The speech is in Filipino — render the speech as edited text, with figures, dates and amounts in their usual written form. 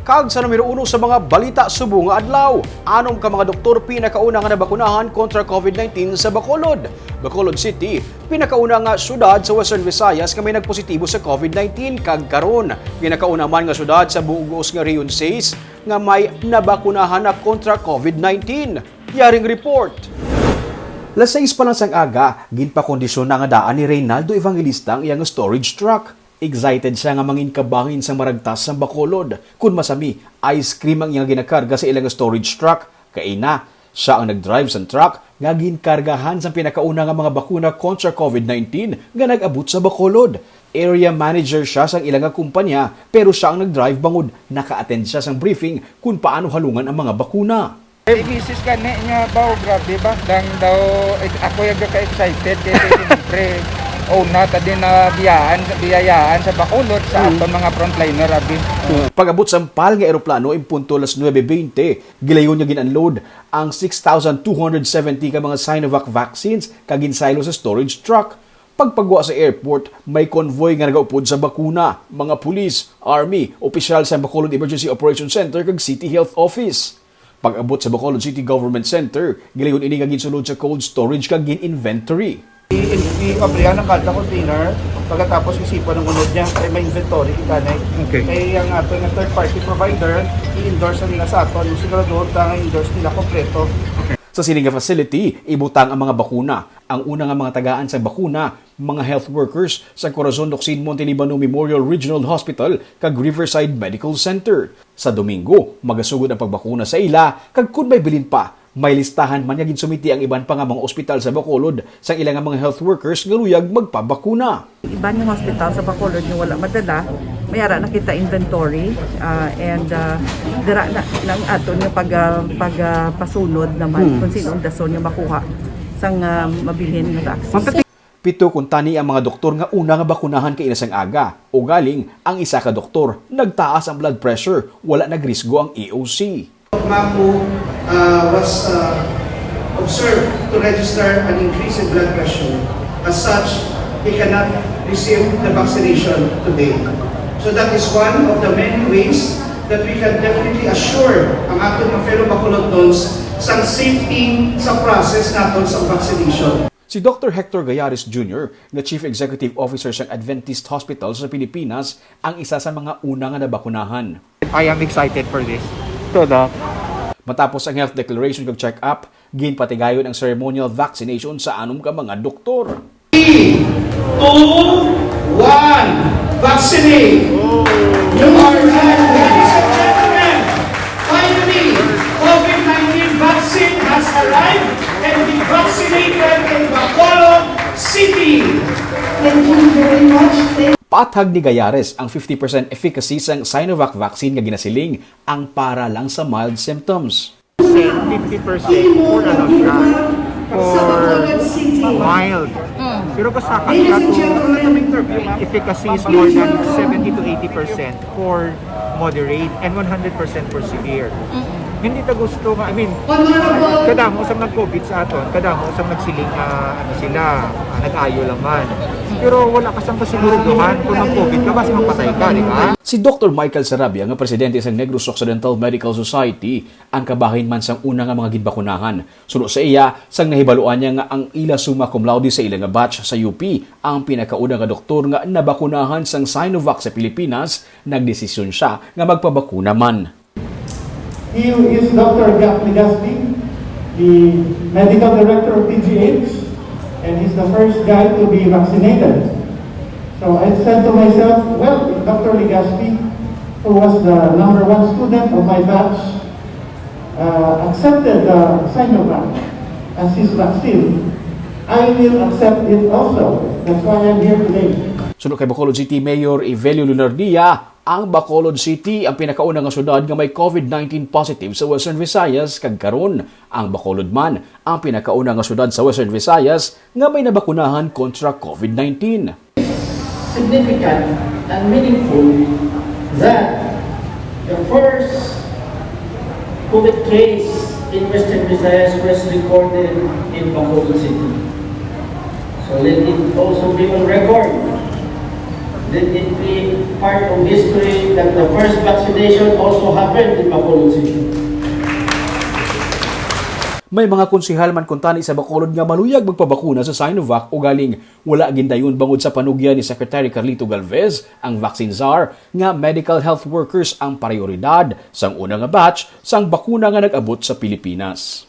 Kag sa numero 1 sa mga balita subong nga adlaw, anom ka mga doktor pinakauna nga nabakunahan kontra COVID-19 sa Bacolod. Bacolod City, pinakauna nga syudad sa Western Visayas nga may nagpositibo sa COVID-19 kag karon. Pinakauna man nga syudad sa buugos nga Region 6 nga may nabakunahan na kontra COVID-19. Yaring report. Las 6 pa lang sang aga, ginpakondisyon na nga daan ni Reynaldo Evangelista ang iyang storage truck. Excited siya nga manginkabangin sa maragtas sa Bacolod. Kung masami, ice cream ang iyang ginakarga sa ilang storage truck. Kaina, siya ang nag-drive sa truck nga ginkargahan sa pinakauna nga mga bakuna kontra COVID-19 nga nag-abot sa Bacolod. Area manager siya sa ilang kumpanya pero siya ang nag-drive bangod. Naka-attend siya sa briefing kung paano halungan ang mga bakuna. Misis ka niya ba, grabe ba? Dang daw, ako yung ka-excited kasi siyempre na tadi na biyayaan sa Bacolod sa aton mga frontliner abi. Pag-abot sa PAL nga eroplano impunto las 9:20, gilayon niya gin-unload ang 6,270 ka mga Sinovac vaccines kag ginsaylo sa storage truck. Pagpagwa sa airport, may convoy nga nagaupod sa bakuna, mga pulis, army, opisyal sa Bacolod Emergency Operations Center kag City Health Office. Pag-abot sa Bacolod City Government Center, gilayon ini nga ginsulod sa cold storage kag gin-inventory. I-abrihan ng kada container, pagkatapos isipan ng unod niya, ay may inventory ikanay. Okay. Kaya ang ato ng third party provider, i-endorse nila sa ato, yung siguro na i-endorse nila kompleto. Okay. Sa sininga facility, ibutang ang mga bakuna. Ang una nga mga tagaan sa bakuna, mga health workers sa Corazon Docsin Monte Libano Memorial Regional Hospital kag Riverside Medical Center. Sa Domingo, magasugod ang pagbakuna sa ila, kag kun may bilin pa, may listahan man yagin sumiti ang iban pa nga mga ospital sa Bacolod sa ilang mga health workers nga luyag magpabakuna. Iban yung hospital sa Bacolod nga wala madala, mayara na kita inventory and dira na lang ato nga pagpasunod naman kung sino ang dason nga makuha sang mabilhin nga vaccine. Pito kung tani ang mga doktor nga una nga bakunahan kay inasang aga o galing ang isa ka doktor nagtaas ang blood pressure, wala nagrisgo ang EOC. Mapo was observed to register an increase in blood pressure. As such, he cannot receive the vaccination today. So that is one of the many ways that we can definitely assure ang ating mga fellow Bacolodons sa safety sa process natin sa vaccination. Si Dr. Hector Gayares Jr., na Chief Executive Officer sa Adventist Hospital sa Pilipinas, ang isa sa mga una nga nabakunahan. I am excited for this. Doc. Matapos ang health declaration kag check-up, ginpatigayon ang ceremonial vaccination sa anom ka mga doktor. 3, 2, 1, vaccinate! You are right, ladies and gentlemen! Finally, COVID-19 vaccine has arrived and been vaccinated in Bacolod City! Thank you very much. Patag ni Gayares ang 50% efficacy sa Sinovac vaccine nga ginasiling ang para lang sa mild symptoms. 50% for ano siya, for mild. Pero kasaka siya to efficacy is more than 70 to 80% for moderate and 100% for severe. Hindi ta gusto nga, I mean, kadamo usang nag-COVID sa aton, kadamo usang nagsiling nag-ayo lang man. Pero wala ka sang kasiguraduhan kung mag-COVID ka, mas mapatay ka, di ba? Si Dr. Michael Sarabia, nga presidente sa Negros Occidental Medical Society, ang kabahin man sang una nga mga ginbakunahan. Suno sa iya, sang nahibaluan niya nga ang ila summa cum laude sa ilang batch sa UP, ang pinakauna nga doktor nga nabakunahan sang Sinovac sa Pilipinas, nagdesisyon siya nga magpabakuna man. He is Dr. Legaspi, the medical director of PGH, and he's the first guy to be vaccinated. So I said to myself, well, if Dr. Legaspi, who was the #1 student of my batch, accepted the Sinovac as his vaccine, I will accept it also. That's why I'm here today. Sunod kay Bacolod City Mayor Evelio Lunardia, ang Bacolod City ang pinakauna nga syudad nga may COVID-19 positive sa Western Visayas kag karon ang Bacolod man ang pinakauna nga syudad sa Western Visayas nga may nabakunahan kontra COVID-19. Significant and meaningful that the first COVID case in Western Visayas was recorded in Bacolod City. So let it also be on record that it be part of history that the first vaccination also happened in Bacolod City. May mga konsihal man kuntani sa Bacolod nga maluyag magpabakuna sa Sinovac o galing wala gindayon bangod sa panugya ni Secretary Carlito Galvez, ang vaccine czar, nga medical health workers ang prioridad sang una nga batch sang bakuna nga nag-abot sa Pilipinas.